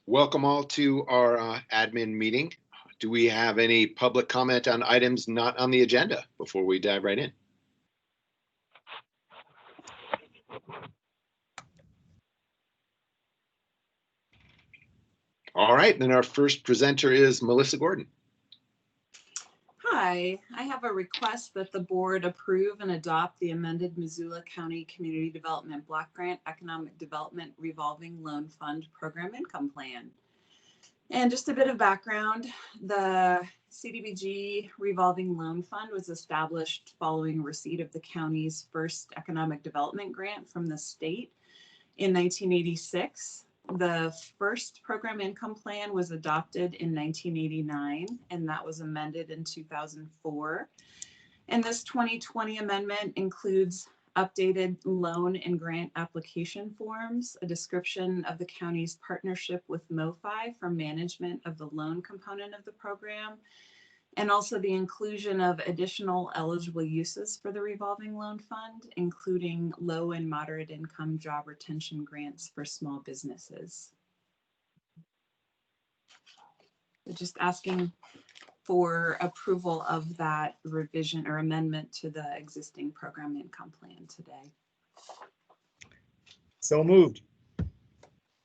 Welcome all to our admin meeting. Do we have any public comment on items not on the agenda before we dive right in? All right, then our first presenter is Melissa Gordon. Hi, I have a request that the board approve and adopt the amended Missoula County Community Development Block Grant Economic Development Revolving Loan Fund Program Income Plan. And just a bit of background, the CDBG Revolving Loan Fund was established following receipt of the county's first economic development grant from the state in 1986. The first program income plan was adopted in 1989, and that was amended in 2004. And this 2020 amendment includes updated loan and grant application forms, a description of the county's partnership with MoFi for management of the loan component of the program, and also the inclusion of additional eligible uses for the revolving loan fund, including low and moderate income job retention grants for small businesses. We're just asking for approval of that revision or amendment to the existing program income plan today. So moved.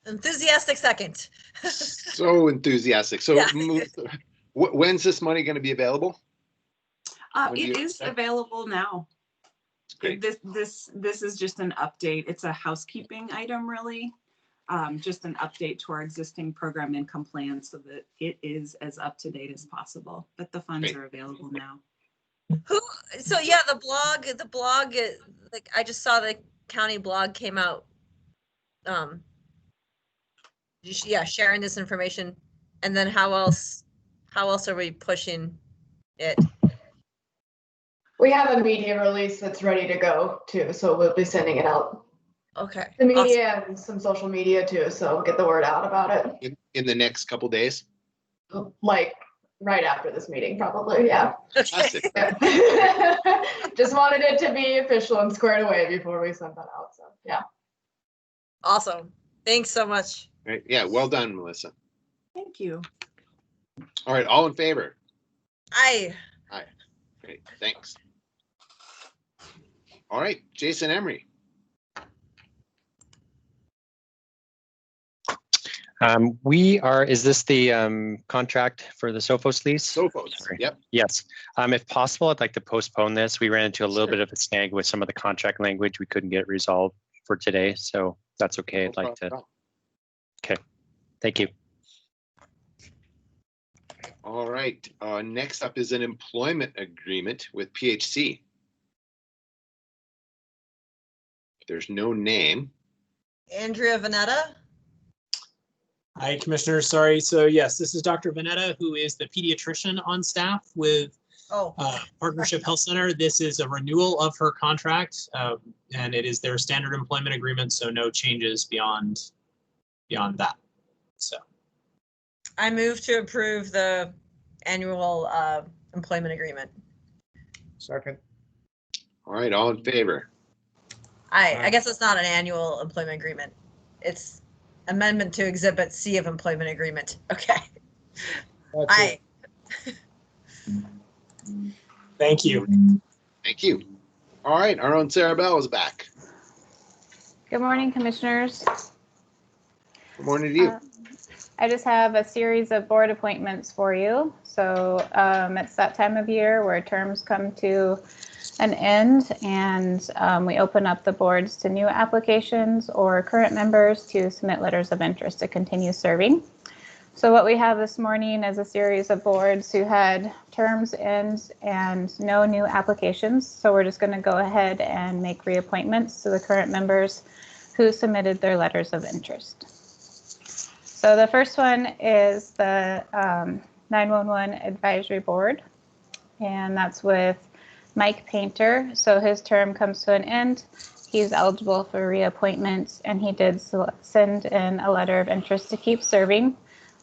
Enthusiastic second. So enthusiastic. So Yeah. When's this money going to be available? It is available now. Great. This is just an update. It's a housekeeping item, really. Just an update to our existing program income plan so that it is as up to date as possible. But the funds Great. are available now. So yeah, the blog, like I just saw the county blog came out. Yeah, sharing this information, and then how else are we pushing it? We have a media release that's ready to go too, so we'll be sending it out. Okay. The media and some social media too, so get the word out about it. In the next couple days? Like right after this meeting, probably, yeah. Fantastic. Yeah. Just wanted it to be official and squared away before we sent that out, so yeah. Awesome. Thanks so much. Right. Yeah, well done, Melissa. Thank you. All right, all in favor? Aye. Aye. Great, thanks. All right, Jason Emery. Is this the contract for the Sophos lease? Sophos, Sorry. yep. Yes. If possible, I'd like to postpone this. We ran into a little Sure. bit of a snag with some of the contract language. We couldn't get it resolved for today, so that's okay. I'd like to. Okay, thank you. All right, next up is an employment agreement with PHC. There's no name. Andrea Vanetta. Hi, Commissioner. Sorry. So yes, this is Dr. Vanetta, who is the pediatrician on staff with Partnership Health Center. This is a renewal of her contract, and it is their standard employment agreement, so no changes beyond that. So I move to approve the annual employment agreement. second. All right, all in favor? I guess it's not an annual employment agreement. It's amendment to Exhibit C of employment agreement. Okay. Aye. Thank you. Thank you. All right, our own Sarah Bell is back. Good morning, commissioners. Good morning to you. I just have a series of board appointments for you. So it's that time of year where terms come to an end, and we open up the boards to new applications or current members to submit letters of interest to continue serving. So what we have this morning is a series of boards who had terms end and no new applications. So we're just going to go ahead and make reappointments to the current members who submitted their letters of interest. So the first one is the 911 Advisory Board, and that's with Mike Painter. So his term comes to an end. He's eligible for reappointment, and he did send in a letter of interest to keep serving.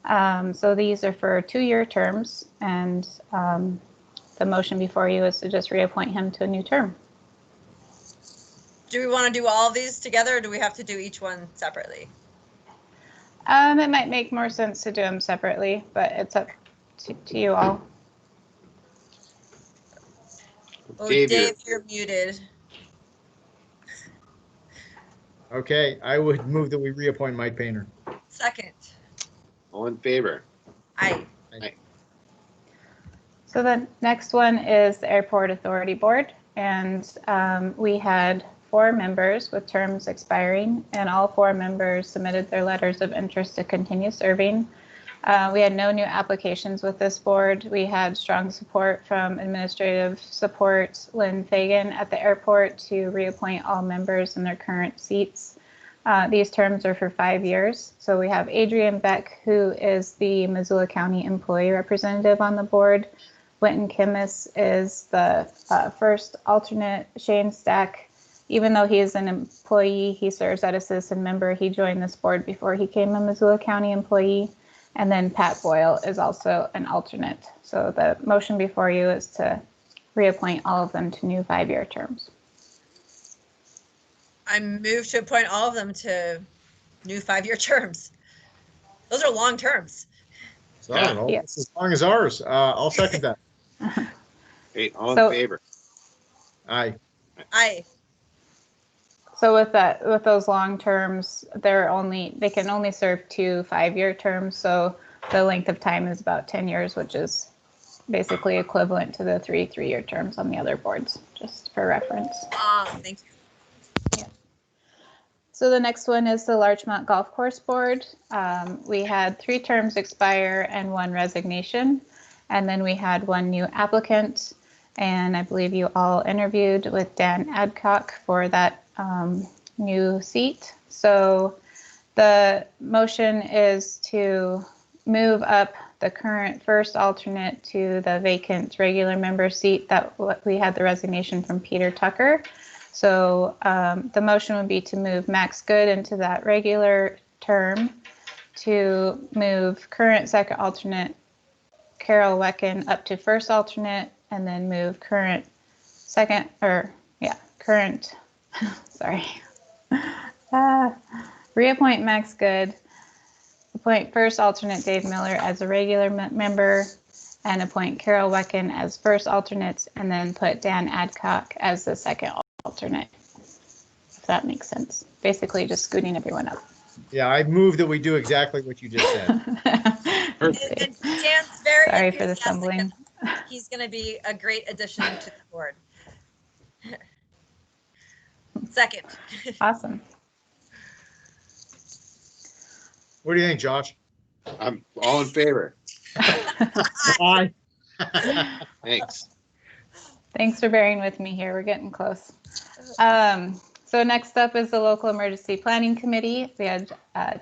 So these are for 2-year terms, and the motion before you is to just reappoint him to a new term. Do we want to do all of these together, or do we have to do each one separately? It might make more sense to do them separately, but it's up to you all. Oh, Dave, Dave, you're muted. Okay, I would move that we reappoint Mike Painter. Second. all in favor? Aye. So the next one is the Airport Authority Board, and we had 4 members with terms expiring, and all 4 members submitted their letters of interest to continue serving. We had no new applications with this board. We had strong support from administrative support Lynn Fagan at the airport to reappoint all members in their current seats. These terms are for 5 years. So we have Adrian Beck, who is the Missoula County employee representative on the board. Wynton Kimmis is the first alternate. Shane Stack, even though he is an employee, he serves as a citizen member. He joined this board before he became a Missoula County employee. And then Pat Boyle is also an alternate. So the motion before you is to reappoint all of them to new 5-year terms. I move to appoint all of them to new 5-year terms. Those are long terms. So I don't know, Yes. it's as long as ours. I'll second that. Hey, all So- in favor? Aye. Aye. So with those long terms, they can only serve 2 5-year terms. So the length of time is about 10 years, which is basically equivalent to the 3 3-year terms on the other boards, just for reference. Thank you. So the next one is the Larchmont Golf Course Board. We had 3 terms expire and 1 resignation, and then we had 1 new applicant. And I believe you all interviewed with Dan Adcock for that new seat. So the motion is to move up the current first alternate to the vacant regular member seat that we had the resignation from Peter Tucker. So the motion would be to move Max Good into that regular term, to move current second alternate Carol Wecken up to first alternate, and then move current sorry. Reappoint Max Good, appoint first alternate Dave Miller as a regular member, and appoint Carol Wecken as first alternate, and then put Dan Adcock as the second alternate. If that makes sense. Basically just scooting everyone up. Yeah, I move that we do exactly what you just said. And Dan's very Sorry for the enthusiastic stumbling. that he's going to be a great addition to the board. Second. Awesome. What do you think, Josh? I'm all in favor. Aye. Thanks. Thanks for bearing with me here. We're getting close. So next up is the Local Emergency Planning Committee. We had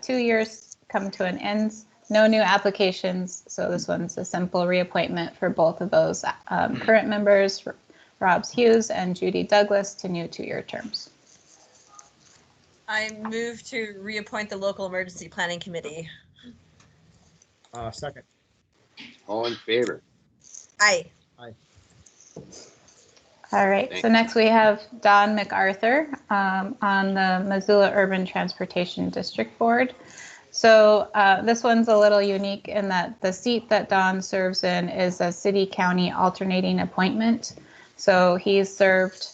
2 years come to an end. No new applications. So this one's a simple reappointment for both of those current members, Robs Hughes and Judy Douglas, to new 2-year terms. I move to reappoint the Local Emergency Planning Committee. Second. All in favor? Aye. All right, so next we have Don Mcarthur on the Missoula Urban Transportation District Board. So this one's a little unique in that the seat that Don serves in is a city-county alternating appointment. So he's served,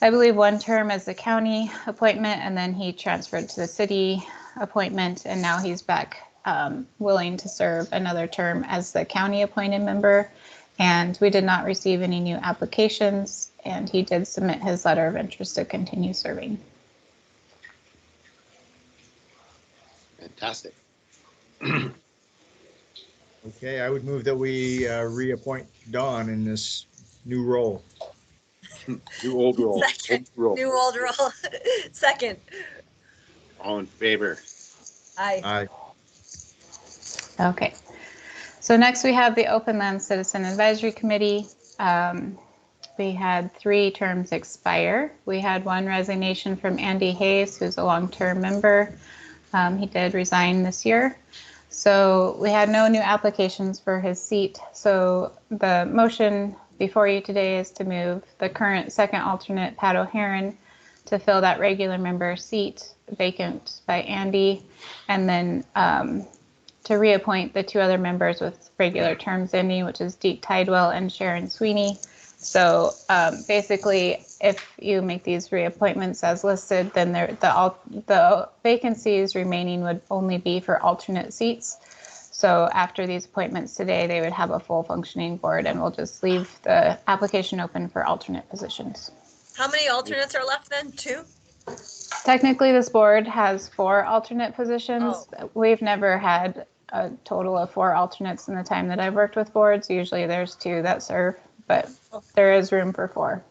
I believe, 1 term as the county appointment, and then he transferred to the city appointment, and now he's back willing to serve another term as the county appointed member. And we did not receive any new applications, and he did submit his letter of interest to continue serving. Fantastic. Okay, I would move that we reappoint Dawn in this new role. New old roll. Second. Old roll. New old role. Second. All in favor? Aye. Aye. Okay. So next we have the Openland Citizen Advisory Committee. We had 3 terms expire. We had 1 resignation from Andy Hayes, who's a long-term member. He did resign this year. So we had no new applications for his seat. So the motion before you today is to move the current second alternate, Pat O'Haron, to fill that regular member seat vacant by Andy, and then to reappoint the 2 other members with regular terms ending, which is Deke Tidewell and Sharon Sweeney. So basically, if you make these reappointments as listed, then the vacancies remaining would only be for alternate seats. So after these appointments today, they would have a full functioning board, and we'll just leave the application open for alternate positions. How many alternates are left then? 2? Technically, this board has 4 alternate positions. Oh. We've never had a total of 4 alternates in the time that I've worked with boards. Usually there's 2 that serve, but there is room for 4.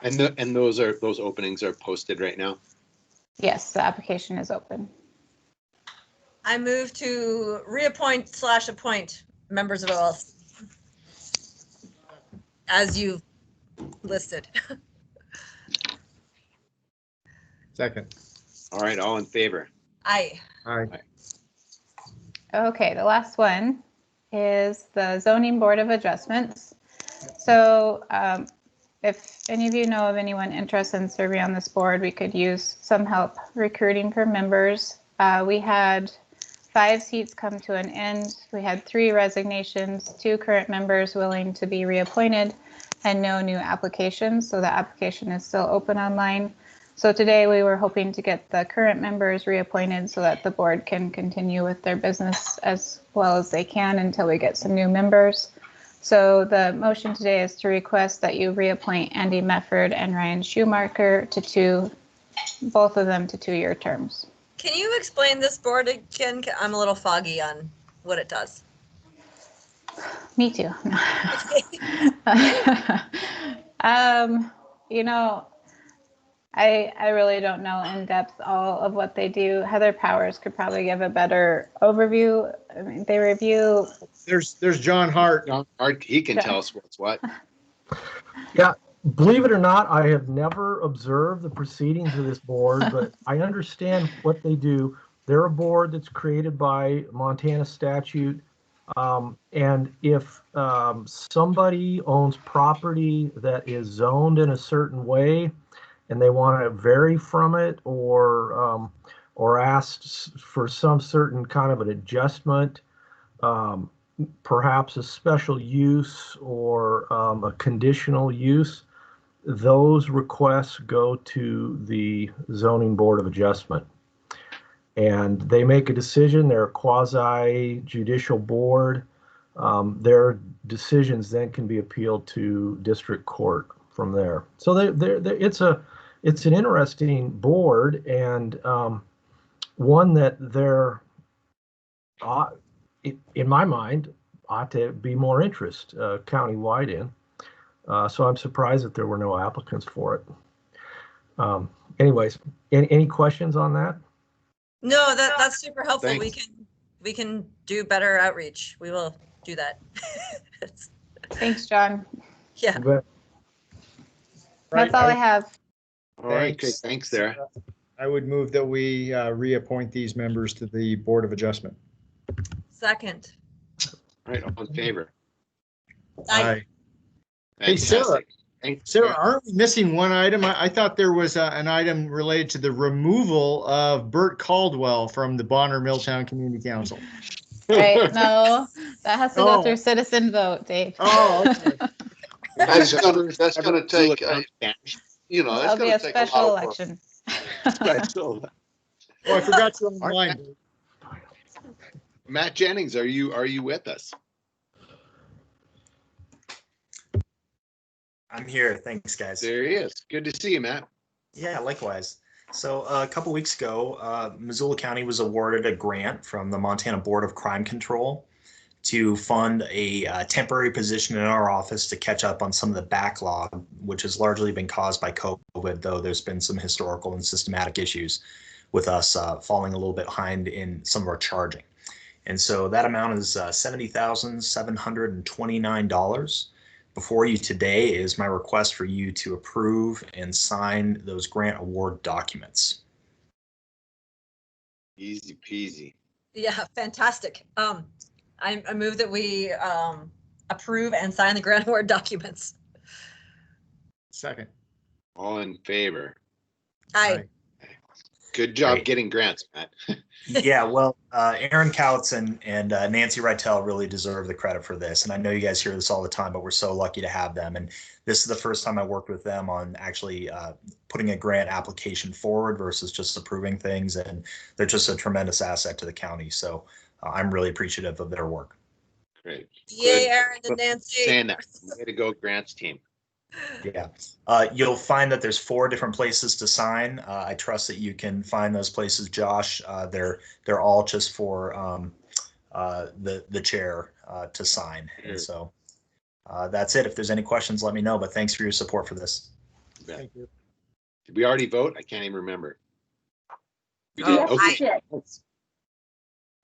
And those openings are posted right now? Yes, the application is open. I move to reappoint/appoint members of OLC as you've listed. Second. All right, all in favor? Aye. Aye. Okay, the last one is the Zoning Board of Adjustments. So if any of you know of anyone interested in serving on this board, we could use some help recruiting for members. We had 5 seats come to an end. We had 3 resignations, 2 current members willing to be reappointed, and no new applications. So the application is still open online. So today we were hoping to get the current members reappointed so that the board can continue with their business as well as they can until we get some new members. So the motion today is to request that you reappoint Andy Mefford and Ryan Schumacher to both of them to 2-year terms. Can you explain this board again? I'm a little foggy on what it does. Me too. You know, I really don't know in depth all of what they do. Heather Powers could probably give a better overview. I mean, they review. There's John Hart. John Hart, he can tell us what's what. Yeah, believe it or not, I have never observed the proceedings of this board, but I understand what they do. They're a board that's created by Montana statute. And if somebody owns property that is zoned in a certain way, and they want to vary from it or ask for some certain kind of an adjustment, perhaps a special use or a conditional use, those requests go to the Zoning Board of Adjustment. And they make a decision. They're a quasi-judicial board. Their decisions then can be appealed to district court from there. So it's an interesting board, and one that they're, in my mind, ought to be more interest countywide in. So I'm surprised that there were no applicants for it. Anyways, any questions on that? No, that's super helpful. Thanks. We can do better outreach. We will do that. Thanks, John. Yeah. That's all I have. All right, okay, thanks there. I would move that we reappoint these members to the Board of Adjustment. Second. All right, all in favor? Aye. Hey, Sarah. Fantastic. Thanks. Sarah, aren't we missing one item? I thought there was an item related to the removal of Bert Caldwell from the Bonner Milltown Community Council. Right, no, that has to go Oh. through citizen vote, Dave. Oh, okay. That's gonna take, you know, That'll that's be gonna a take a special lot of work. election. Right, so, Oh, I forgot you on the line. Matt Jennings, are you with us? I'm here. Thanks, guys. There he is. Good to see you, Matt. Yeah, likewise. So a couple weeks ago, Missoula County was awarded a grant from the Montana Board of Crime Control to fund a temporary position in our office to catch up on some of the backlog, which has largely been caused by COVID, though there's been some historical and systematic issues with us falling a little bit behind in some of our charging. And so that amount is $70,729. Before you today is my request for you to approve and sign those grant award documents. Easy peasy. Yeah, fantastic. I move that we approve and sign the grant award documents. Second. All in favor? Aye. Good job Great. getting grants, Matt. Yeah, well, Aaron Couts and Nancy Rytel really deserve the credit for this. And I know you guys hear this all the time, but we're so lucky to have them. And this is the first time I worked with them on actually putting a grant application forward versus just approving things. And they're just a tremendous asset to the county. So I'm really appreciative of their work. Great. Yay, Good. Aaron and Nancy. Saying that. Way to go, grants team. Yeah, you'll find that there's 4 different places to sign. I trust that you can find those places, Josh. They're all just for the chair to sign. And so that's it. If there's any questions, let me know. But thanks for your support for this. Thank you. Did we already vote? I can't even remember. We Oh, did. Okay.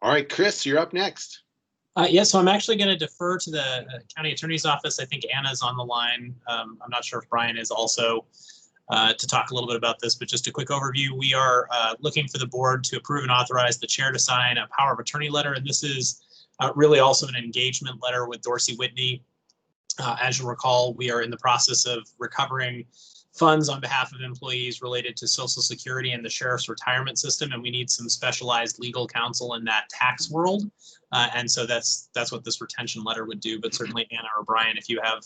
All right, Chris, you're up next. Yeah, so I'm actually going to defer to the county attorney's office. I think Anna's on the line. I'm not sure if Brian is also to talk a little bit about this, but just a quick overview. We are looking for the board to approve and authorize the chair to sign a power of attorney letter. And this is really also an engagement letter with Dorsey Whitney. As you'll recall, we are in the process of recovering funds on behalf of employees related to Social Security and the sheriff's retirement system, and we need some specialized legal counsel in that tax world. And so that's what this retention letter would do. But certainly Anna or Brian, if you have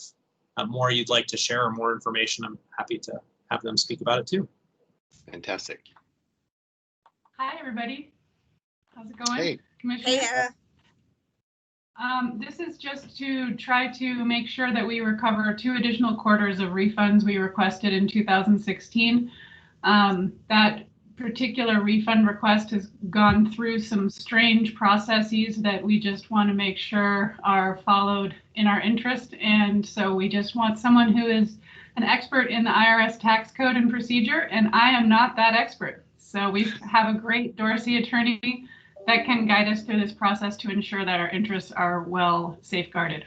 more you'd like to share or more information, I'm happy to have them speak about it too. Fantastic. Hi, everybody. How's it going? Hey. Commissioner? Hey, This is just to try to make sure that we recover 2 additional quarters of refunds we requested in 2016. That particular refund request has gone through some strange processes that we just want to make sure are followed in our interest. And so we just want someone who is an expert in the IRS tax code and procedure, and I am not that expert. So we have a great Dorsey attorney that can guide us through this process to ensure that our interests are well safeguarded.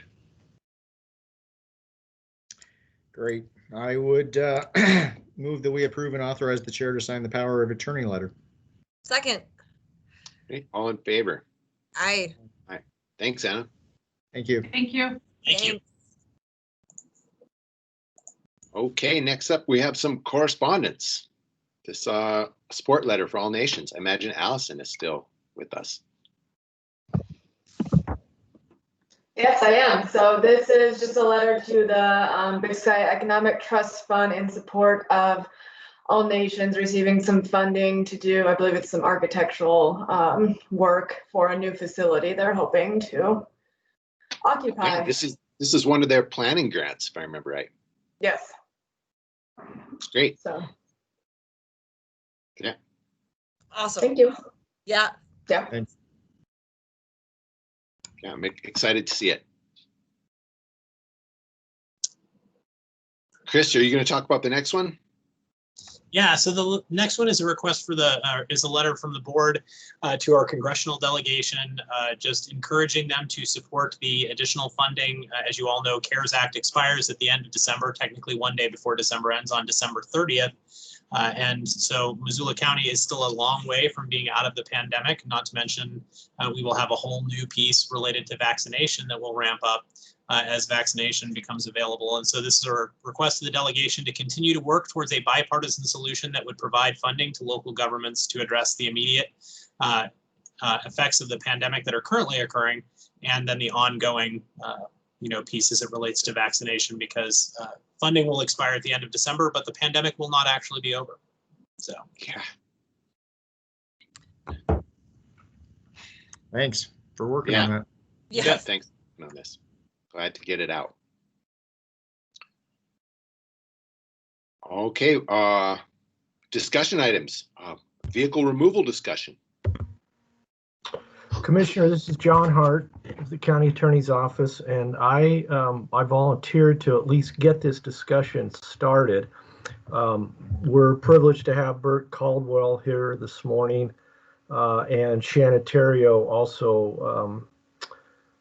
Great. I would move that we approve and authorize the chair to sign the power of attorney letter. second. Okay. All in favor? Aye. Thanks, Anna. Thank you. Thank you. Thank you. Okay, next up, we have some correspondence. This support letter for all nations. I imagine Allison is still with us. Yes, I am. So this is just a letter to the Big Sky Economic Trust Fund in support of all nations receiving some funding to do, I believe it's some architectural work for a new facility they're hoping to occupy. Yeah, this is one of their planning grants, if I remember right. Yes. It's great. So. Yeah. Awesome. Thank you. Yeah. Yeah. Thanks. Yeah, I'm excited to see it. Chris, are you going to talk about the next one? Yeah, so the next one is a request for is a letter from the board to our congressional delegation, just encouraging them to support the additional funding. As you all know, CARES Act expires at the end of December, technically one day before December ends on December 30th. And so Missoula County is still a long way from being out of the pandemic, not to mention we will have a whole new piece related to vaccination that will ramp up as vaccination becomes available. And so this is a request to the delegation to continue to work towards a bipartisan solution that would provide funding to local governments to address the immediate effects of the pandemic that are currently occurring, and then the ongoing piece as it relates to vaccination, because funding will expire at the end of December, but the pandemic will not actually be over. So yeah. Thanks for working on that. Yes. Yeah, thanks on this. Glad to get it out. Okay, discussion items. Vehicle removal discussion. Commissioner, this is John Hart of the County Attorney's Office, and I volunteered to at least get this discussion started. We're privileged to have Bert Caldwell here this morning, and Shannon Terrio also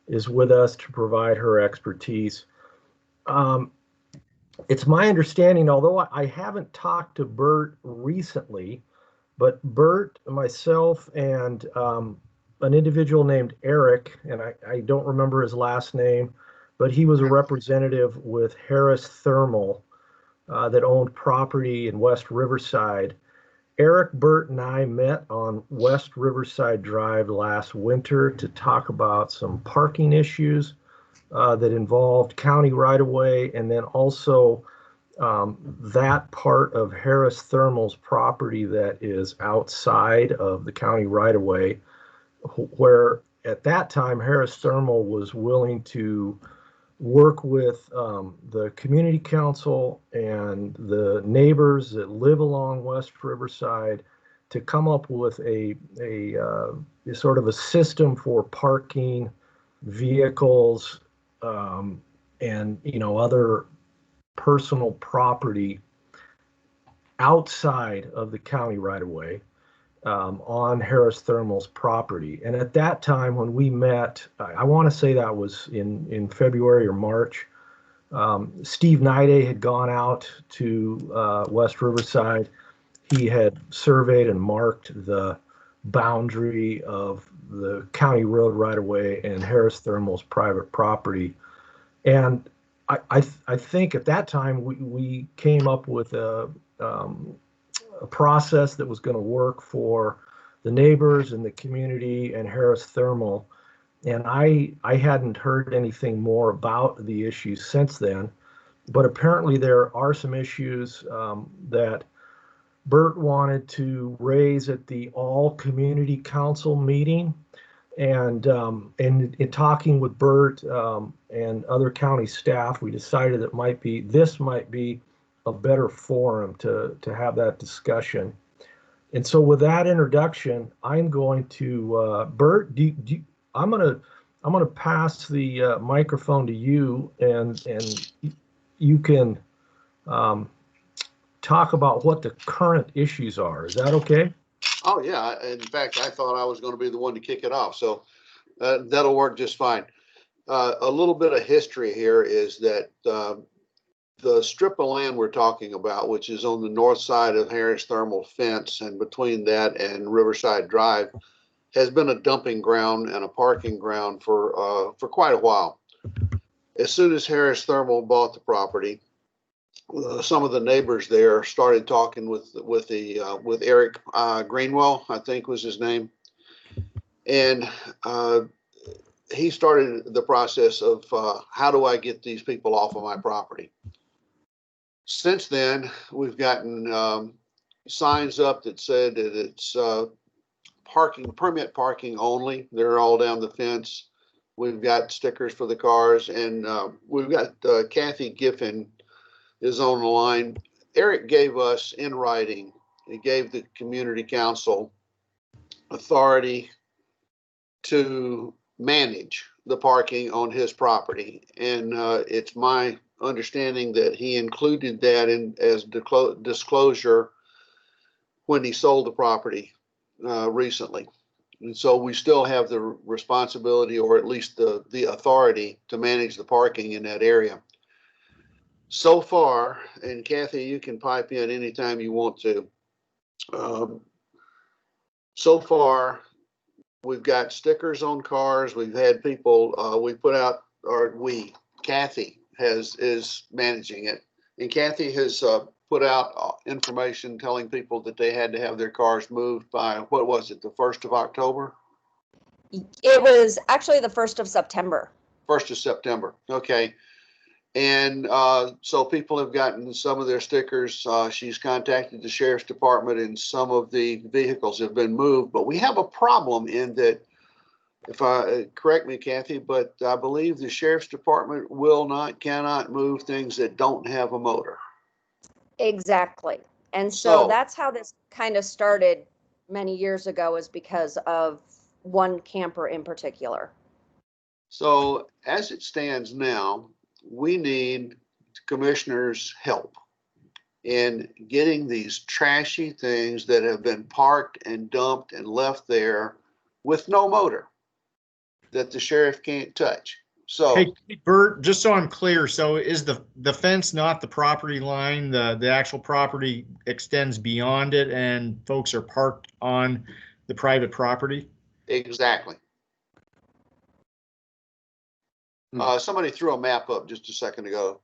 is with us to provide her expertise. It's my understanding, although I haven't talked to Bert recently, but Bert, myself, and an individual named Eric, and I don't remember his last name, but he was a representative with Harris Thermal that owned property in West Riverside. Eric, Burt, and I met on West Riverside Drive last winter to talk about some parking issues that involved county right-of-way, and then also that part of Harris Thermal's property that is outside of the county right-of-way, where at that time Harris Thermal was willing to work with the community council and the neighbors that live along West Riverside to come up with a sort of a system for parking vehicles and other personal property outside of the county right of way on Harris Thermal's property. And at that time when we met, I want to say that was in February or March, Steve Nide had gone out to West Riverside. He had surveyed and marked the boundary of the county road right of way and Harris Thermal's private property. And I think at that time we came up with a process that was going to work for the neighbors and the community and Harris Thermal. And I hadn't heard anything more about the issues since then, but apparently there are some issues that Burt wanted to raise at the all community council meeting. And in talking with Burt and other county staff, we decided that this might be a better forum to have that discussion. And so with that introduction, I'm going to Burt. I'm gonna pass the microphone to you, and you can talk about what the current issues are. Is that okay? Oh, yeah. In fact, I thought I was going to be the one to kick it off. So that'll work just fine. A little bit of history here is that the strip of land we're talking about, which is on the north side of Harris Thermal fence and between that and Riverside Drive, has been a dumping ground and a parking ground for quite a while. As soon as Harris Thermal bought the property, some of the neighbors there started talking with Eric Greenwell, I think was his name, and he started the process of how do I get these people off of my property. Since then, we've gotten signs up that said that it's permit parking only. They're all down the fence. We've got stickers for the cars, and we've got Kathy Giffen is on the line. Eric gave us in writing, he gave the community council authority to manage the parking on his property. And it's my understanding that he included that in as disclosure when he sold the property recently. And so we still have the responsibility, or at least the authority, to manage the parking in that area. So far, and Kathy, you can pipe in anytime you want to. So far, we've got stickers on cars. We've had people, we put out, Kathy is managing it. And Kathy has put out information telling people that they had to have their cars moved by, what was it, the 1st of October? It was actually the 1st of September. 1st of September, okay. And so people have gotten some of their stickers. She's contacted the sheriff's department, and some of the vehicles have been moved. But we have a problem in that, if I correct me, Kathy, but I believe the sheriff's department cannot move things that don't have a motor. Exactly. And so that's how this kind of started many years ago, is because of one camper in particular. So as it stands now, we need commissioners' help in getting these trashy things that have been parked and dumped and left there with no motor that the sheriff can't touch. So, hey, Burt, just so I'm clear, so is the fence not the property line? The actual property extends beyond it, and folks are parked on the private property? Exactly. Somebody threw a map up just a second ago.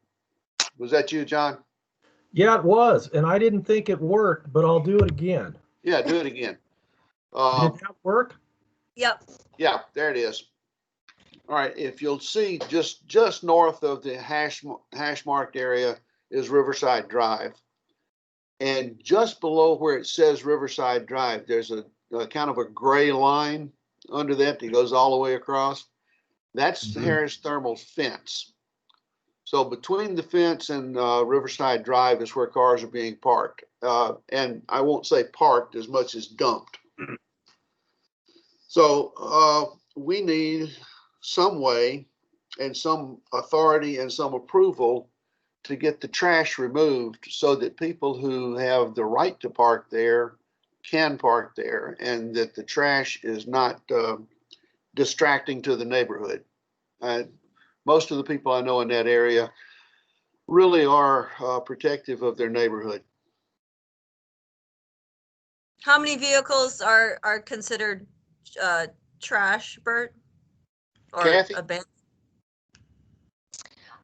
Was that you, John? Yeah, it was, and I didn't think it worked, but I'll do it again. Yeah, do it again. Did that work? Yep. Yeah, there it is. All right, if you'll see just north of the hash marked area is Riverside Drive. And just below where it says Riverside Drive, there's a kind of a gray line under that goes all the way across. That's Harris Thermal's fence. So between the fence and Riverside Drive is where cars are being parked. And I won't say parked as much as dumped. So we need some way and some authority and some approval to get the trash removed so that people who have the right to park there can park there, and that the trash is not distracting to the neighborhood. Most of the people I know in that area really are protective of their neighborhood. How many vehicles are considered trash, Bert? Or Kathy? abandoned?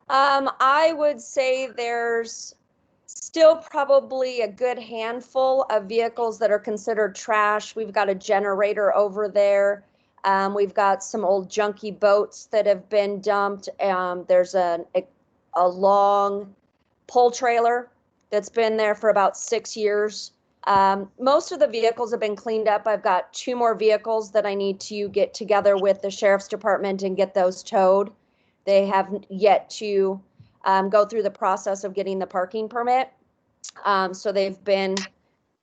I would say there's still probably a good handful of vehicles that are considered trash. We've got a generator over there. We've got some old junky boats that have been dumped. There's a long pull trailer that's been there for about 6 years. Most of the vehicles have been cleaned up. I've got 2 more vehicles that I need to get together with the sheriff's department and get those towed. They have yet to go through the process of getting the parking permit. So they've been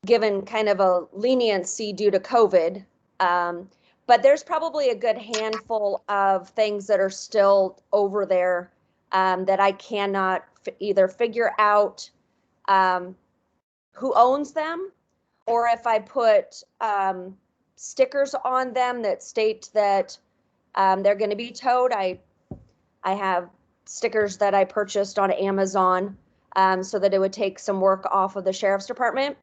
given kind of a leniency due to COVID. But there's probably a good handful of things that are still over there that I cannot either figure out who owns them, or if I put stickers on them that state that they're going to be towed. I have stickers that I purchased on Amazon so that it would take some work off of the sheriff's department.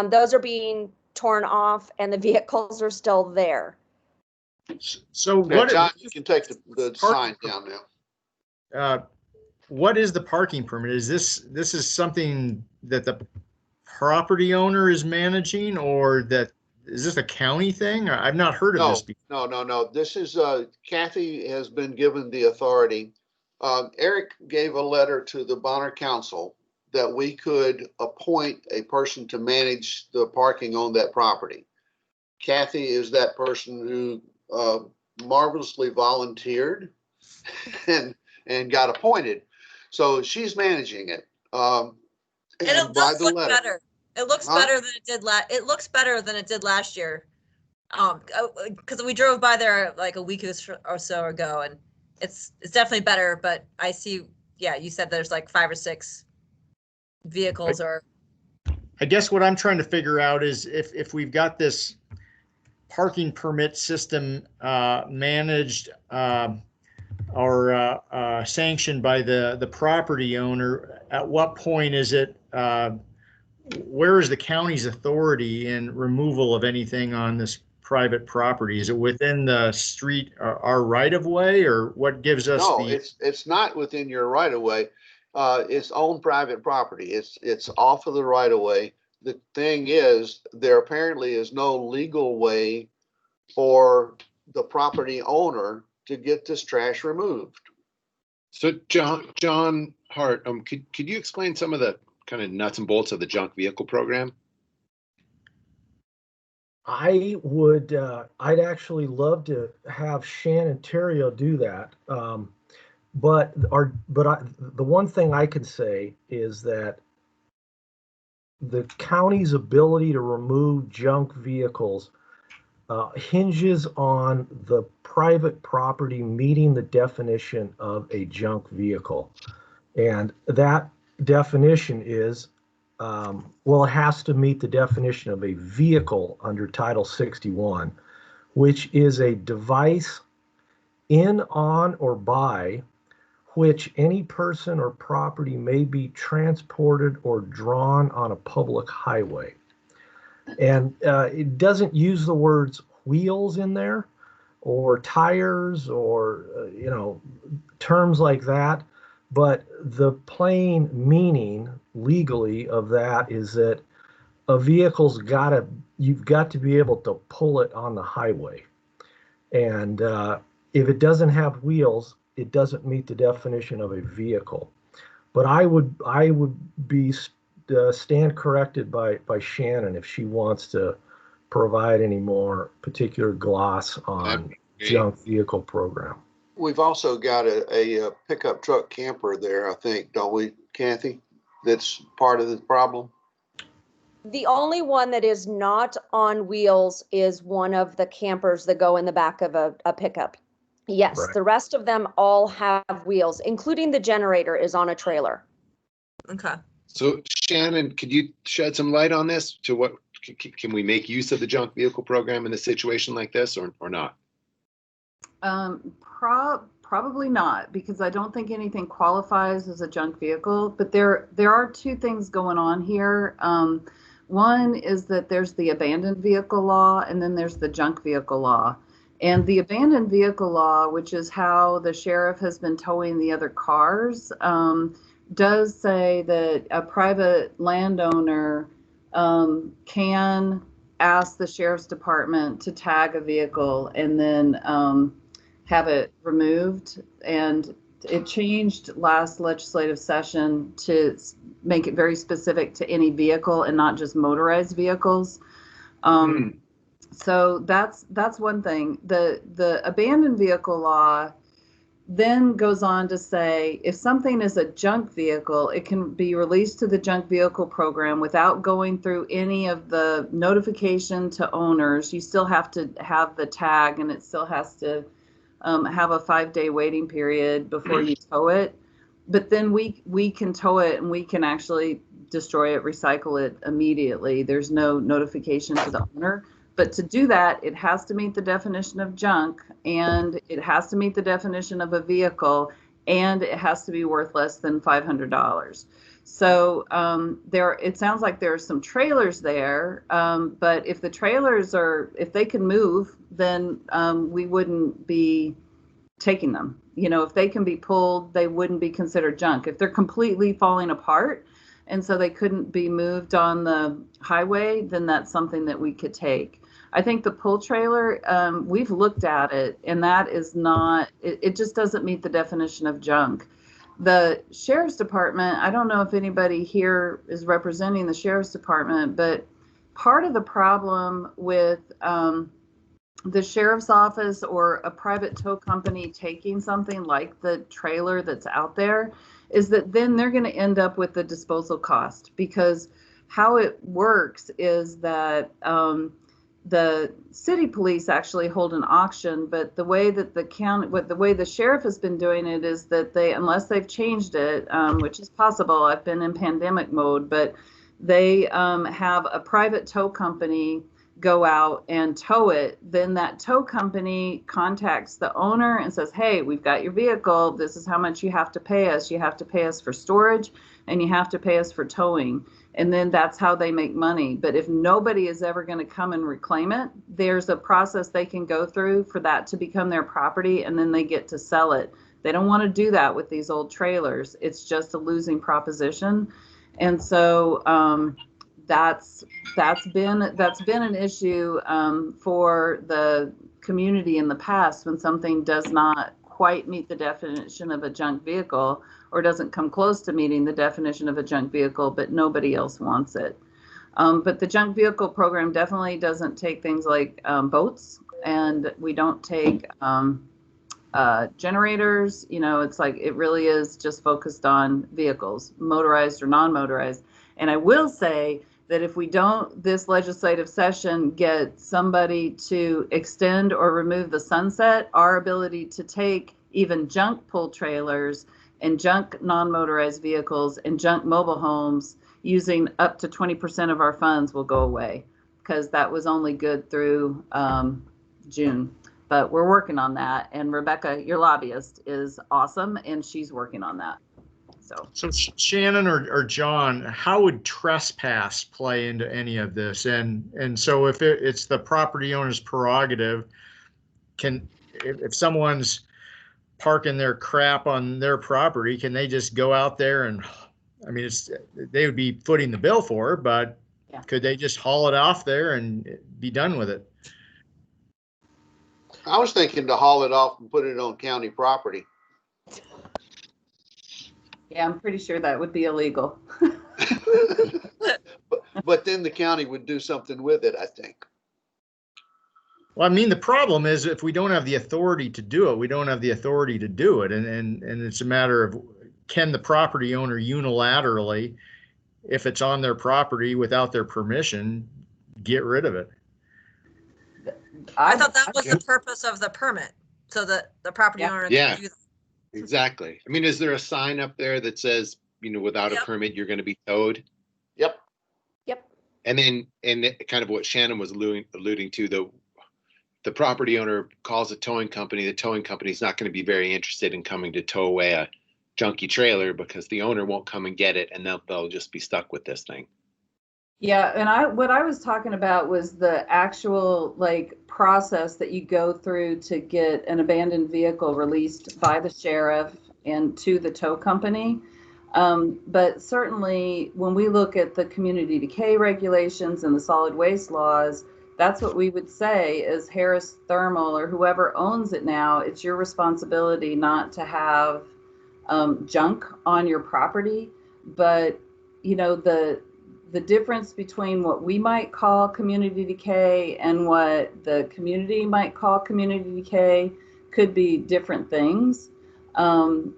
Those are being torn off and the vehicles are still there. So Yeah, what? John, you can take the sign down now. What is the parking permit? Is this is something that the property owner is managing, or that is this a county thing? I've not heard of this before. No. This is Kathy has been given the authority. Eric gave a letter to the Bonner Council that we could appoint a person to manage the parking on that property. Kathy is that person who marvelously volunteered and got appointed. So she's managing it. And it does look better. It looks better than it did it looks better than it did last year. Because we drove by there like a week or so ago, and it's definitely better. But I see, yeah, you said there's like 5 or 6 vehicles. I guess what I'm trying to figure out is if we've got this parking permit system managed or sanctioned by the property owner, at what point is it? Where is the county's authority in removal of anything on this private property? Is it within the street, our right of way, or what gives us No, it's not within your right of way. It's on private property. It's off of the right of way. The thing is, there apparently is no legal way for the property owner to get this trash removed. So John Hart, could you explain some of the kind of nuts and bolts of the junk vehicle program? I would, I'd actually love to have Shannon Terrio do that. But the one thing I can say is that the county's ability to remove junk vehicles hinges on the private property meeting the definition of a junk vehicle. And that definition is, well, it has to meet the definition of a vehicle under Title 61, which is a device in, on, or by which any person or property may be transported or drawn on a public highway. And it doesn't use the words wheels in there or tires or, terms like that. But the plain meaning legally of that is that a vehicle's you've got to be able to pull it on the highway. And if it doesn't have wheels, it doesn't meet the definition of a vehicle. But I would be stand corrected by Shannon if she wants to provide any more particular gloss on junk vehicle program. We've also got a pickup truck camper there, I think, don't we, Kathy? That's part of the problem. The only one that is not on wheels is one of the campers that go in the back of a pickup. Yes, right. The rest of them all have wheels, including the generator is on a trailer. Okay. So Shannon, could you shed some light on this? To what can we make use of the junk vehicle program in a situation like this, or not? Probably not, because I don't think anything qualifies as a junk vehicle. But there are two things going on here. One is that there's the abandoned vehicle law, and then there's the junk vehicle law. And the abandoned vehicle law, which is how the sheriff has been towing the other cars, does say that a private landowner can ask the sheriff's department to tag a vehicle and then have it removed. And it changed last legislative session to make it very specific to any vehicle and not just motorized vehicles. So that's one thing. The abandoned vehicle law then goes on to say if something is a junk vehicle, it can be released to the junk vehicle program without going through any of the notification to owners. You still have to have the tag, and it still has to have a 5-day waiting period before you tow it. But then we can tow it, and we can actually destroy it, recycle it immediately. There's no notification to the owner. But to do that, it has to meet the definition of junk, and it has to meet the definition of a vehicle, and it has to be worth less than $500. So it sounds like there are some trailers there, but if the trailers if they can move, then we wouldn't be taking them. You know, if they can be pulled, they wouldn't be considered junk. If they're completely falling apart and so they couldn't be moved on the highway, then that's something that we could take. I think the pull trailer, we've looked at it, and that is not, it just doesn't meet the definition of junk. The sheriff's department, I don't know if anybody here is representing the sheriff's department, but part of the problem with the sheriff's office or a private tow company taking something like the trailer that's out there is that then they're going to end up with the disposal cost, because how it works is that the city police actually hold an auction, but the way that the way the sheriff has been doing it is that unless they've changed it, which is possible, I've been in pandemic mode, but they have a private tow company go out and tow it. Then that tow company contacts the owner and says, hey, we've got your vehicle. This is how much you have to pay us. You have to pay us for storage, and you have to pay us for towing. And then that's how they make money. But if nobody is ever going to come and reclaim it, there's a process they can go through for that to become their property, and then they get to sell it. They don't want to do that with these old trailers. It's just a losing proposition. And so that's been an issue for the community in the past when something does not quite meet the definition of a junk vehicle, or doesn't come close to meeting the definition of a junk vehicle, but nobody else wants it. But the junk vehicle program definitely doesn't take things like boats, and we don't take generators. You know, it's like it really is just focused on vehicles, motorized or non-motorized. And I will say that if we don't, this legislative session, get somebody to extend or remove the sunset, our ability to take even junk pull trailers and junk non-motorized vehicles and junk mobile homes using up to 20% of our funds will go away, because that was only good through June. But we're working on that. And Rebecca, your lobbyist, is awesome, and she's working on that. So Shannon or John, how would trespass play into any of this? And so if it's the property owner's prerogative, if someone's parking their crap on their property, can they just go out there and, I mean, they would be footing the bill for it, but Yeah. could they just haul it off there and be done with it? I was thinking to haul it off and put it on county property. Yeah, I'm pretty sure that would be illegal. But then the county would do something with it, I think. Well, I mean, the problem is if we don't have the authority to do it, we don't have the authority to do it. And it's a matter of, can the property owner unilaterally, if it's on their property without their permission, get rid of it? I thought that was the purpose of the permit, so that the property owner Yeah. can do that. Exactly. I mean, is there a sign up there that says, without a permit, you're going to be towed? Yep. Yep. And then, kind of what Shannon was alluding to, the property owner calls a towing company. The towing company is not going to be very interested in coming to tow away a junky trailer because the owner won't come and get it, and they'll just be stuck with this thing. Yeah, and what I was talking about was the actual process that you go through to get an abandoned vehicle released by the sheriff and to the tow company. But certainly when we look at the community decay regulations and the solid waste laws, that's what we would say is Harris Thermal or whoever owns it now, it's your responsibility not to have junk on your property. But, the difference between what we might call community decay and what the community might call community decay could be different things. And,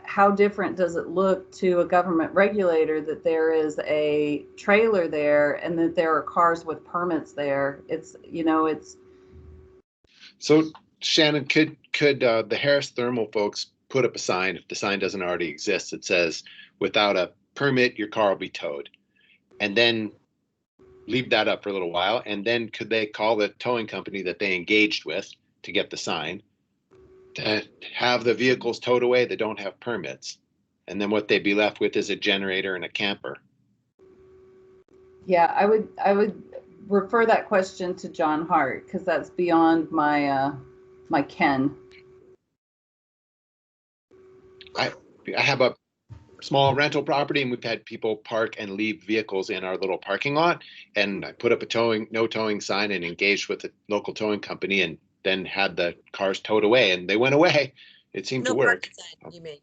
how different does it look to a government regulator that there is a trailer there and that there are cars with permits there? It's. So Shannon, could the Harris Thermal folks put up a sign, if the sign doesn't already exist, that says, without a permit, your car will be towed, and then leave that up for a little while, and then could they call the towing company that they engaged with to get the sign to have the vehicles towed away that don't have permits, and then what they'd be left with is a generator and a camper? Yeah, I would refer that question to John Hart because that's beyond my my ken. I have a small rental property, and we've had people park and leave vehicles in our little parking lot, and I put up a no towing sign and engaged with the local towing company, and then had the cars towed away, and they went away. It seemed to work. Sign, you mean?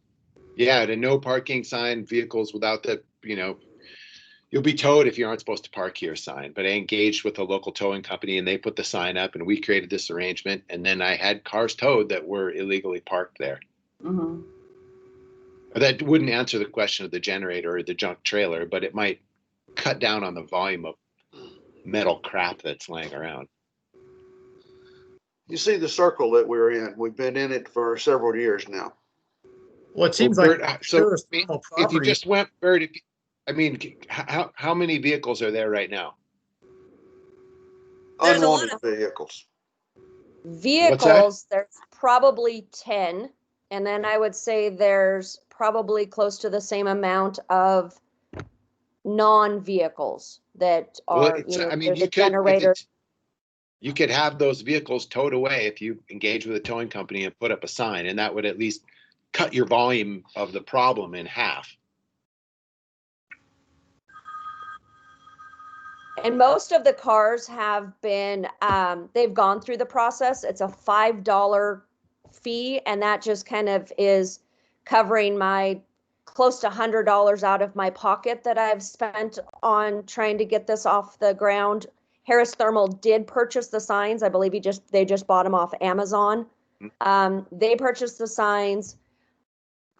Yeah, the no parking sign, vehicles without the, you'll be towed if you aren't supposed to park here sign. But I engaged with a local towing company, and they put the sign up, and we created this arrangement, and then I had cars towed that were illegally parked there. Mm-hmm. That wouldn't answer the question of the generator or the junk trailer, but it might cut down on the volume of metal crap that's laying around. You see the circle that we're in. We've been in it for several years now. Well, it seems Bert, like so if you just went, Bert, how many vehicles are there right now? There's Unwanted vehicles. Vehicles, there's probably 10. And then I would say there's probably close to the same amount of non-vehicles that are, there's a generator. You could have those vehicles towed away if you engage with a towing company and put up a sign, and that would at least cut your volume of the problem in half. And most of the cars have been, they've gone through the process. It's a $5 fee, and that just kind of is covering my close to $100 out of my pocket that I've spent on trying to get this off the ground. Harris Thermal did purchase the signs. I believe they just bought them off Amazon. They purchased the signs.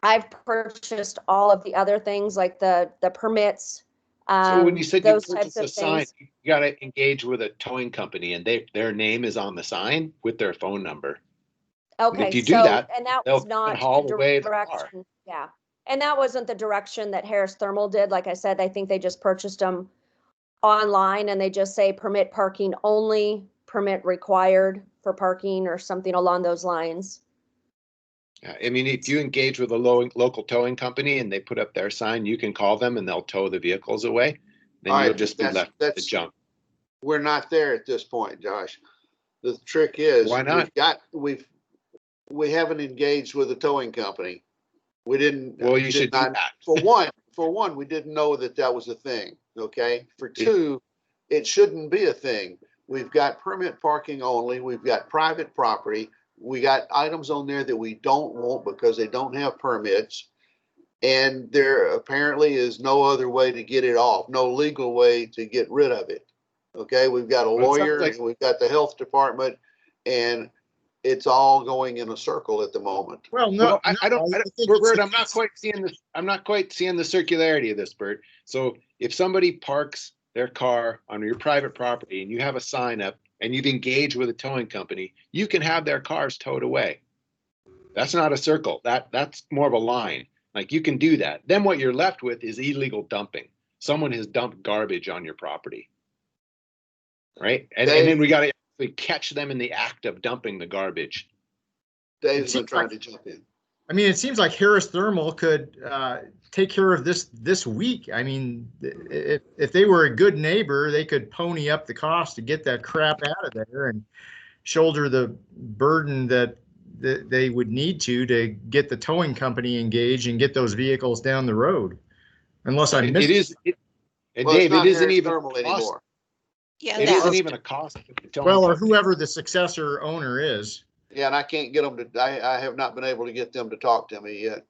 I've purchased all of the other things like the permits. So when you said you those purchased types a of sign, things. you got to engage with a towing company, and their name is on the sign with their phone number. Okay, if you do that, and that they'll was not haul the away the car. direction. Yeah, and that wasn't the direction that Harris Thermal did. Like I said, I think they just purchased them online, and they just say permit parking only, permit required for parking, or something along those lines. I mean, if you engage with a local towing company and they put up their sign, you can call them and they'll tow the vehicles away. Then you'll just be left with the junk. We're not there at this point, Josh. The trick is, why not? we haven't engaged with a towing company. We didn't. Well, you should do that. For one, we didn't know that that was a thing. Okay. For two, it shouldn't be a thing. We've got permit parking only. We've got private property. We got items on there that we don't want because they don't have permits. And there apparently is no other way to get it off, no legal way to get rid of it. Okay, we've got a lawyer, and we've got the health department, and it's all going in a circle at the moment. Well, no, Bert, I'm not quite seeing this. I'm not quite seeing the circularity of this, Bert. So if somebody parks their car on your private property and you have a sign up and you've engaged with a towing company, you can have their cars towed away. That's not a circle. That's more of a line. Like, you can do that. Then what you're left with is illegal dumping. Someone has dumped garbage on your property, right? And then we got to actually catch them in the act of dumping the garbage. Dave's been trying to jump in. I mean, it seems like Harris Thermal could take care of this week. I mean, if they were a good neighbor, they could pony up the cost to get that crap out of there and shoulder the burden that they would need to get the towing company engaged and get those vehicles down the road. Unless I missed it. Dave, it isn't even thermal anymore. Yeah, it isn't even a cost. Well, or whoever the successor owner is. Yeah, and I can't get them to. I have not been able to get them to talk to me yet.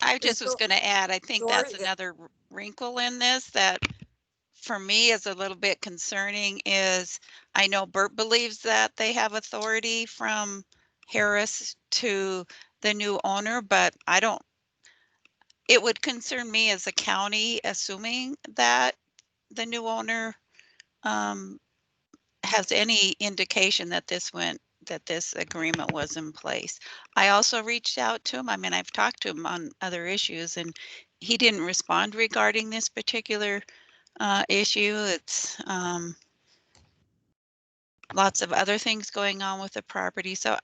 I just was going to add, I think that's another wrinkle in this that for me is a little bit concerning is I know Bert believes that they have authority from Harris to the new owner, but I don't, it would concern me as a county, assuming that the new owner has any indication that this agreement was in place. I also reached out to him. I mean, I've talked to him on other issues and he didn't respond regarding this particular issue. It's lots of other things going on with the property. So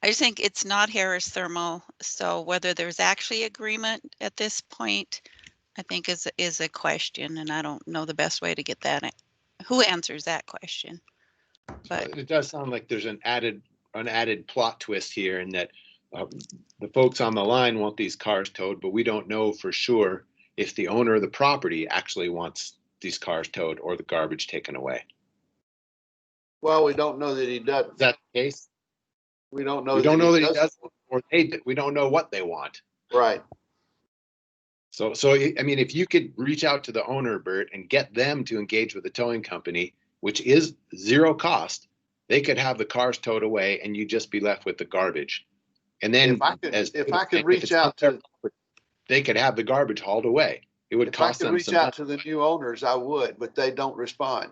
I just think it's not Harris Thermal. So whether there's actually agreement at this point, I think is a question, and I don't know the best way to get that in. Who answers that question? But it does sound like there's an added plot twist here, in that the folks on the line want these cars towed, but we don't know for sure if the owner of the property actually wants these cars towed or the garbage taken away. Well, we don't know that he does. Is that the case? We don't know. We don't know that he does, or we don't know what they want. Right. So I mean, if you could reach out to the owner, Bert, and get them to engage with the towing company, which is zero cost, they could have the cars towed away, and you'd just be left with the garbage. And then, if I could reach out to, they could have the garbage hauled away. It would cost them. If I could reach out to the new owners, I would, but they don't respond.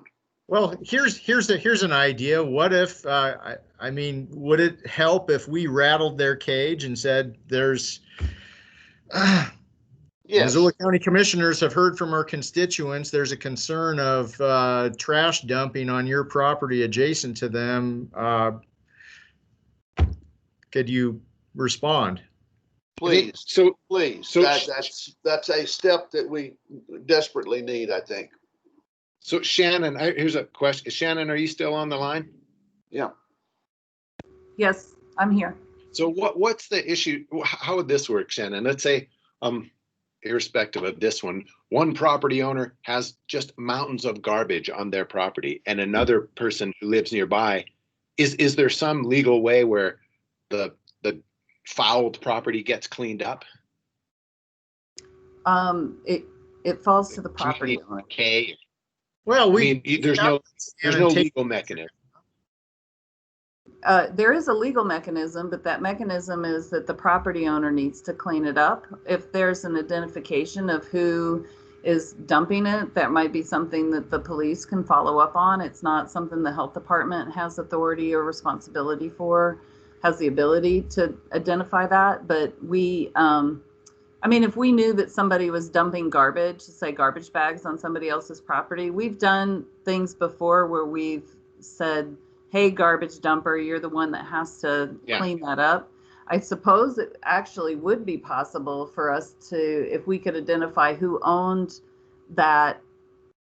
Well, here's an idea. What if I mean, would it help if we rattled their cage and said, "There's Missoula County commissioners have heard from our constituents. There's a concern of trash dumping on your property adjacent to them. Could you respond?" Please. Please. That's a step that we desperately need, I think. So Shannon, here's a question. Shannon, are you still on the line? Yeah. Yes, I'm here. So what's the issue? How would this work, Shannon? Let's say, irrespective of this one property owner has just mountains of garbage on their property, and another person who lives nearby, is there some legal way where the fouled property gets cleaned up? It falls to the property owner. Okay. Well, there's no legal mechanism. There is a legal mechanism, but that mechanism is that the property owner needs to clean it up. If there's an identification of who is dumping it, that might be something that the police can follow up on. It's not something the health department has authority or responsibility for, has the ability to identify that. But we, I mean, if we knew that somebody was dumping garbage, say garbage bags on somebody else's property, we've done things before where we've said, "Hey, garbage dumper, you're the one that has to clean that up." I suppose it actually would be possible for us to, if we could identify who owned that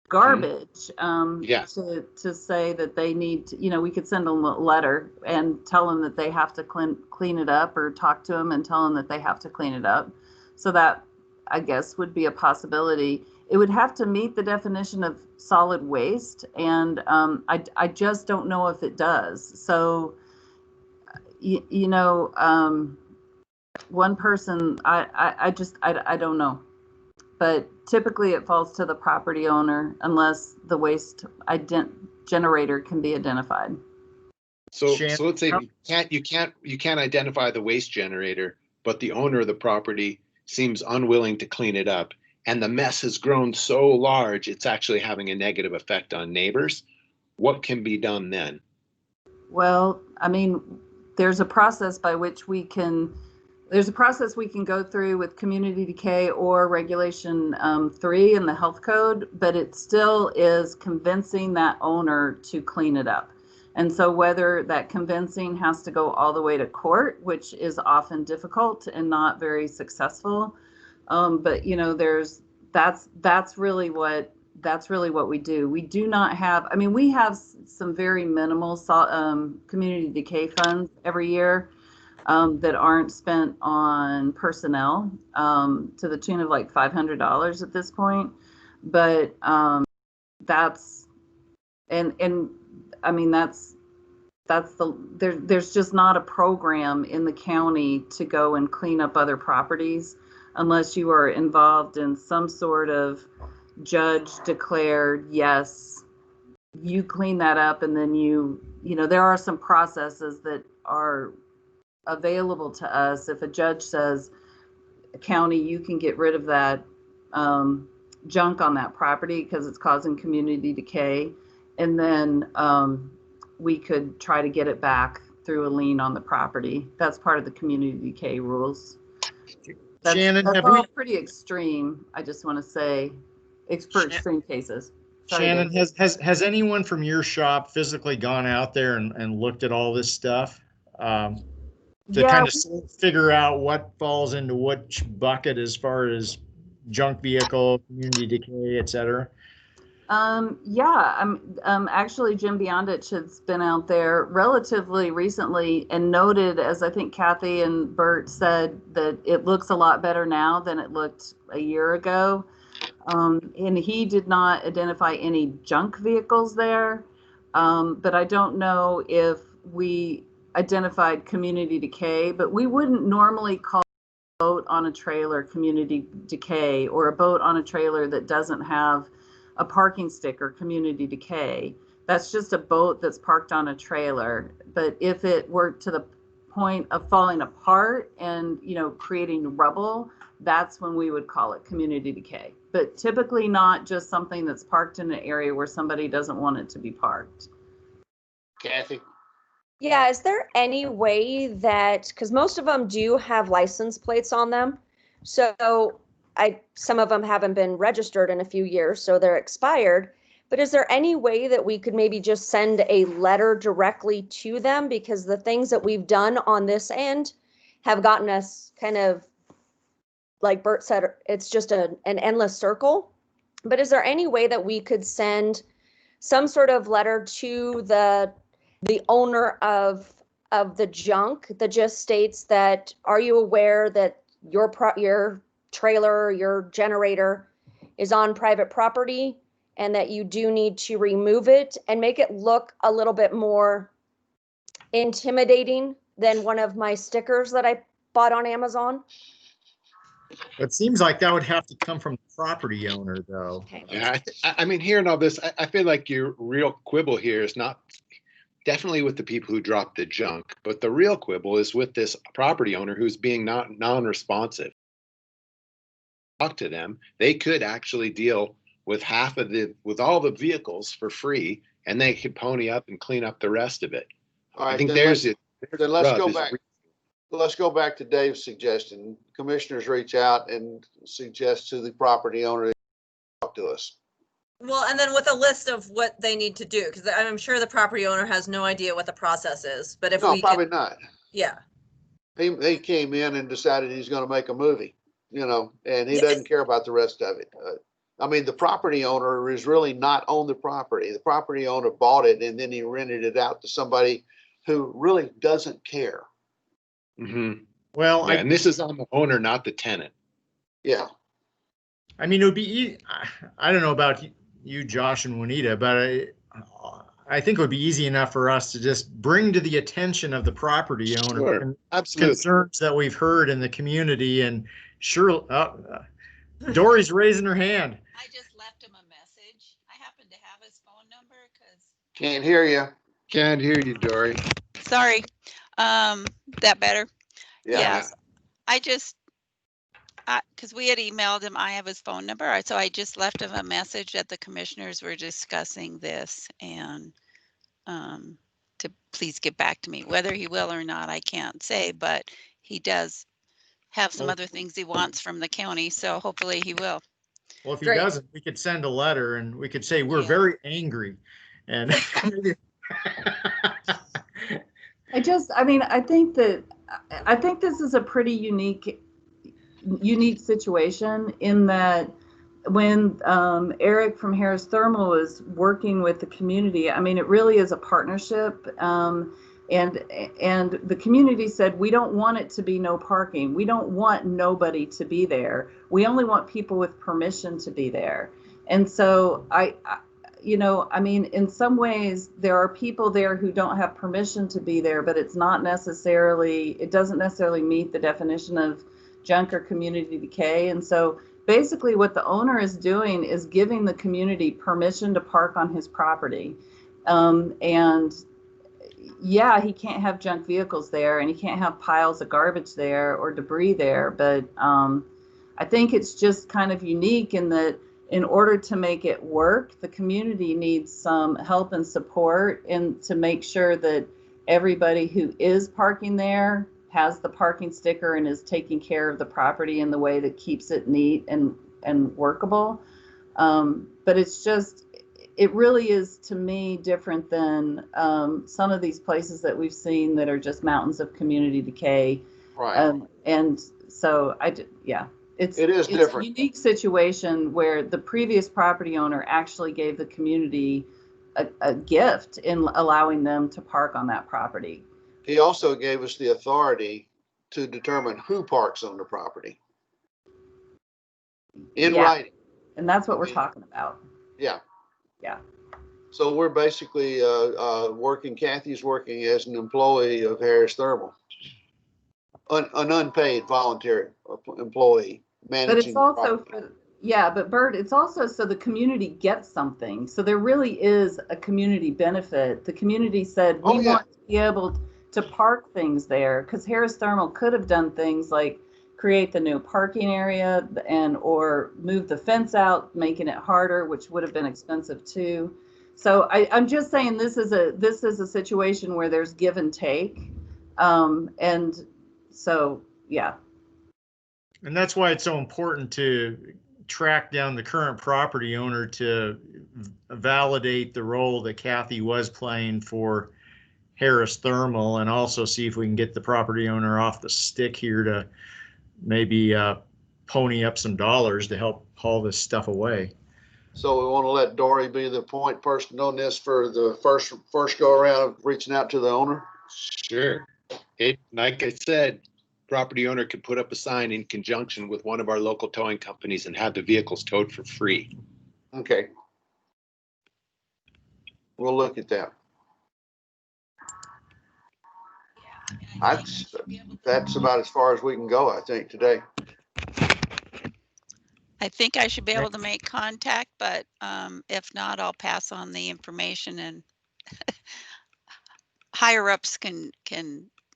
garbage, Yeah. to say that they need to, we could send them a letter and tell them that they have to clean it up, or talk to them and tell them that they have to clean it up. So that, I guess, would be a possibility. It would have to meet the definition of solid waste, and I just don't know if it does. So, one person, I don't know. But typically it falls to the property owner unless the waste generator can be identified. So let's say you can't identify the waste generator, but the owner of the property seems unwilling to clean it up, and the mess has grown so large it's actually having a negative effect on neighbors. What can be done then? Well, I mean, there's a process by which we can go through with community decay or regulation 3 in the health code, but it still is convincing that owner to clean it up. And so whether that convincing has to go all the way to court, which is often difficult and not very successful, but that's really what we do. We do not have, we have some very minimal community decay funds every year that aren't spent on personnel, to the tune of like $500 at this point. But there's just not a program in the county to go and clean up other properties unless you are involved in some sort of judge declared, yes, you clean that up, and then there are some processes that are available to us. If a judge says, county, you can get rid of that junk on that property because it's causing community decay, and then we could try to get it back through a lien on the property. That's part of the community decay rules. Shannon, that's all pretty extreme. I just want to say, it's for extreme cases. Sorry, Shannon, has anyone from your shop physically gone out there and looked at all this stuff? To kind of figure out what falls into which bucket as far as junk vehicle, community decay, et cetera? Actually, Jim Beyondich has been out there relatively recently and noted, as I think Kathy and Bert said, that it looks a lot better now than it looked a year ago. And he did not identify any junk vehicles there, but I don't know if we identified community decay, but we wouldn't normally call a boat on a trailer community decay, or a boat on a trailer that doesn't have a parking sticker community decay. That's just a boat that's parked on a trailer. But if it were to the point of falling apart and creating rubble, that's when we would call it community decay. But typically not just something that's parked in an area where somebody doesn't want it to be parked. Kathy? Yeah, is there any way that, because most of them do have license plates on them, so some of them haven't been registered in a few years, so they're expired, but is there any way that we could maybe just send a letter directly to them? Because the things that we've done on this end have gotten us kind of, like Bert said, it's just an endless circle. But is there any way that we could send some sort of letter to the owner of the junk that just states that, are you aware that your trailer, your generator is on private property, and that you do need to remove it, and make it look a little bit more intimidating than one of my stickers that I bought on Amazon? It seems like that would have to come from the property owner, though. Okay. Yeah, hearing all this, I feel like your real quibble here is not definitely with the people who dropped the junk, but the real quibble is with this property owner who's being non-responsive. Talk to them. They could actually deal with with all the vehicles for free, and they could pony up and clean up the rest of it. All right, I think then let's go back. Let's go back to Dave's suggestion. Commissioners reach out and suggest to the property owner to talk to us. Well, and then with a list of what they need to do, because I'm sure the property owner has no idea what the process is. But if we probably not. Yeah. He came in and decided he's going to make a movie, and he doesn't care about the rest of it. I mean, the property owner is really not on the property. The property owner bought it and then he rented it out to somebody who really doesn't care. Mm-hmm. Well, yeah, and this is on the owner, not the tenant. Yeah. I mean, it would be, I don't know about you, Josh and Juanita, but I think it would be easy enough for us to just bring to the attention of the property owner Sure, absolutely. concerns that we've heard in the community. And sure, Dory's raising her hand. I just left him a message. I happen to have his phone number because. Can't hear you. Can't hear you, Dory. Sorry. That better? Yeah. Yes. I just, because we had emailed him, I have his phone number. So I just left him a message that the commissioners were discussing this and to please get back to me. Whether he will or not, I can't say, but he does have some other things he wants from the county. So hopefully he will. Well, if he doesn't, we could send a letter and we could say, we're very angry. And I mean, I think this is a pretty unique situation in that when Eric from Harris Thermal was working with the community, I mean, it really is a partnership. And the community said, we don't want it to be no parking. We don't want nobody to be there. We only want people with permission to be there. And so I mean, in some ways there are people there who don't have permission to be there, but it doesn't necessarily meet the definition of junk or community decay. And so basically what the owner is doing is giving the community permission to park on his property. And yeah, he can't have junk vehicles there and he can't have piles of garbage there or debris there. But I think it's just kind of unique in that in order to make it work, the community needs some help and support and to make sure that everybody who is parking there has the parking sticker and is taking care of the property in the way that keeps it neat and workable. But it really is, to me, different than some of these places that we've seen that are just mountains of community decay. Right. And so it is different. A unique situation where the previous property owner actually gave the community a gift in allowing them to park on that property. He also gave us the authority to determine who parks on the property in writing. And that's what we're talking about. Yeah. Yeah. So we're basically Kathy's working as an employee of Harris Thermal, an unpaid voluntary employee. But it's also but Bert, it's also so the community gets something. So there really is a community benefit. The community said we want to be able to park things there because Harris Thermal could have done things like create the new parking area or move the fence out, making it harder, which would have been expensive too. So I'm just saying this is a situation where there's give and take. And so, yeah. And that's why it's so important to track down the current property owner to validate the role that Kathy was playing for Harris Thermal and also see if we can get the property owner off the stick here to maybe pony up some dollars to help haul this stuff away. So we want to let Dory be the point person on this for the first go around of reaching out to the owner? Sure. Like I said, property owner could put up a sign in conjunction with one of our local towing companies and have the vehicles towed for free. Okay. We'll look at that. That's about as far as we can go, I think, today. I think I should be able to make contact, but if not, I'll pass on the information and higher ups can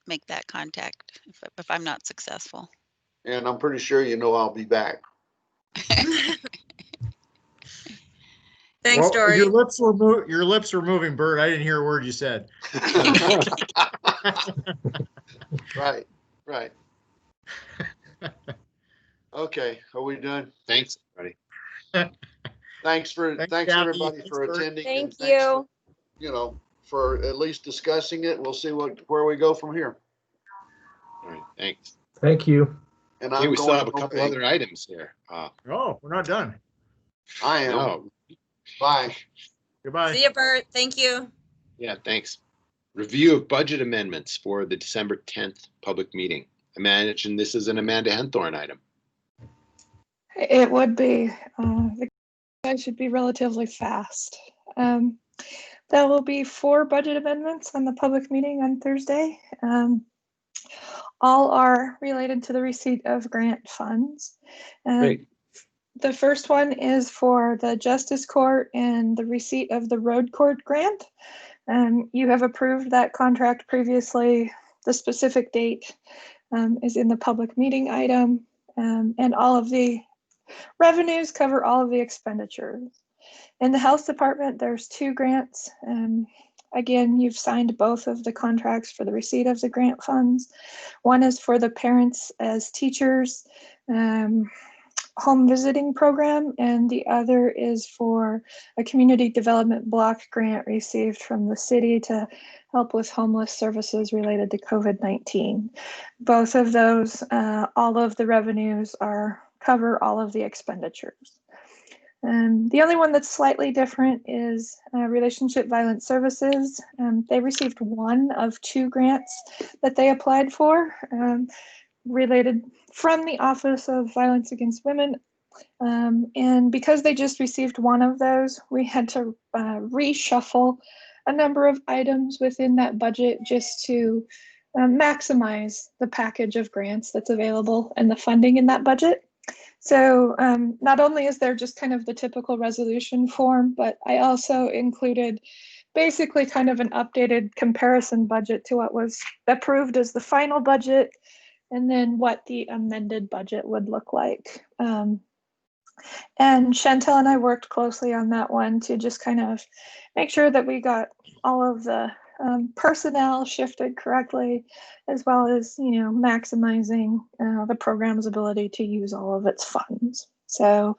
make that contact if I'm not successful. And I'm pretty sure I'll be back. Thanks, Dory. Your lips were moving, Bert. I didn't hear a word you said. Right. Okay, are we done? Thanks, everybody. Thanks everybody for attending. Thank you. For at least discussing it. We'll see where we go from here. All right, thanks. Thank you. And we still have a couple other items here. We're not done. I am. No. Bye. Goodbye. See you, Bert. Thank you. Yeah, thanks. Review of budget amendments for the December 10th public meeting. I imagine this is an Amanda Henthorn item. It would be. I should be relatively fast. There will be 4 budget amendments on the public meeting on Thursday. All are related to the receipt of grant funds. Great. The first one is for the Justice Court and the receipt of the Road Court grant. You have approved that contract previously. The specific date is in the public meeting item, and all of the revenues cover all of the expenditures. In the Health Department, there's 2 grants. Again, you've signed both of the contracts for the receipt of the grant funds. One is for the Parents as Teachers home visiting program, and the other is for a community development block grant received from the city to help with homeless services related to COVID-19. Both of those, all of the revenues cover all of the expenditures. The only one that's slightly different is Relationship Violence Services. They received 1 of 2 grants that they applied for related from the Office of Violence Against Women. And because they just received 1 of those, we had to reshuffle a number of items within that budget just to maximize the package of grants that's available and the funding in that budget. So not only is there just kind of the typical resolution form, but I also included basically kind of an updated comparison budget to what was approved as the final budget, and then what the amended budget would look like. And Chantel and I worked closely on that one to just kind of make sure that we got all of the personnel shifted correctly, as well as, maximizing the program's ability to use all of its funds. So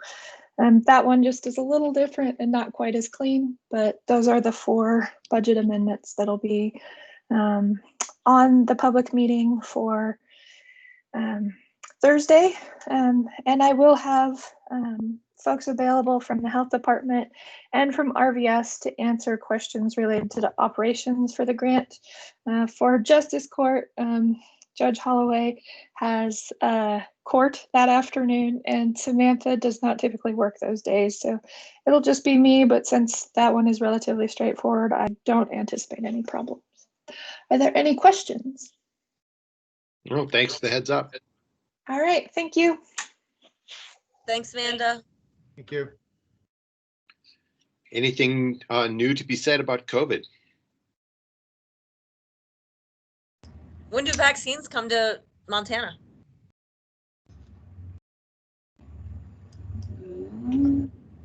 that one just is a little different and not quite as clean, but those are the 4 budget amendments that'll be on the public meeting for Thursday. And I will have folks available from the Health Department and from RVS to answer questions related to the operations for the grant. For Justice Court, Judge Holloway has court that afternoon, and Samantha does not typically work those days. So it'll just be me, but since that one is relatively straightforward, I don't anticipate any problems. Are there any questions? No, thanks for the heads up. All right, thank you. Thanks, Amanda. Thank you. Anything new to be said about COVID? When do vaccines come to Montana?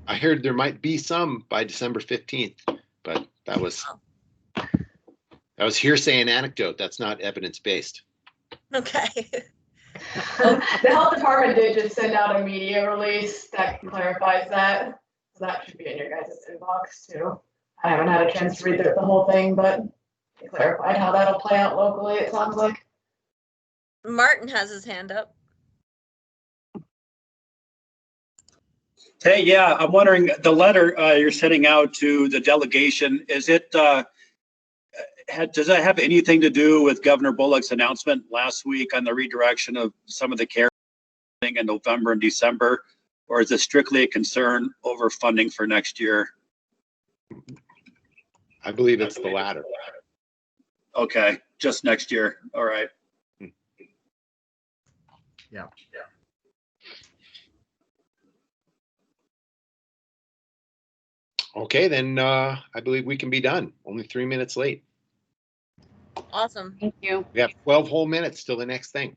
I heard there might be some by December 15th, but that was hearsay and anecdote. That's not evidence-based. Okay. The Health Department did just send out a media release that clarifies that. So that should be in your guys' inbox too. I haven't had a chance to read through the whole thing, but they clarified how that'll play out locally, it sounds like. Martin has his hand up. Hey, yeah, I'm wondering, the letter you're sending out to the delegation, is it, does that have anything to do with Governor Bullock's announcement last week on the redirection of some of the care in November and December? Or is it strictly a concern over funding for next year? I believe it's the latter. Okay, just next year. All right. Yeah. Okay, then I believe we can be done. Only 3 minutes late. Awesome. Thank you. We have 12 whole minutes till the next thing.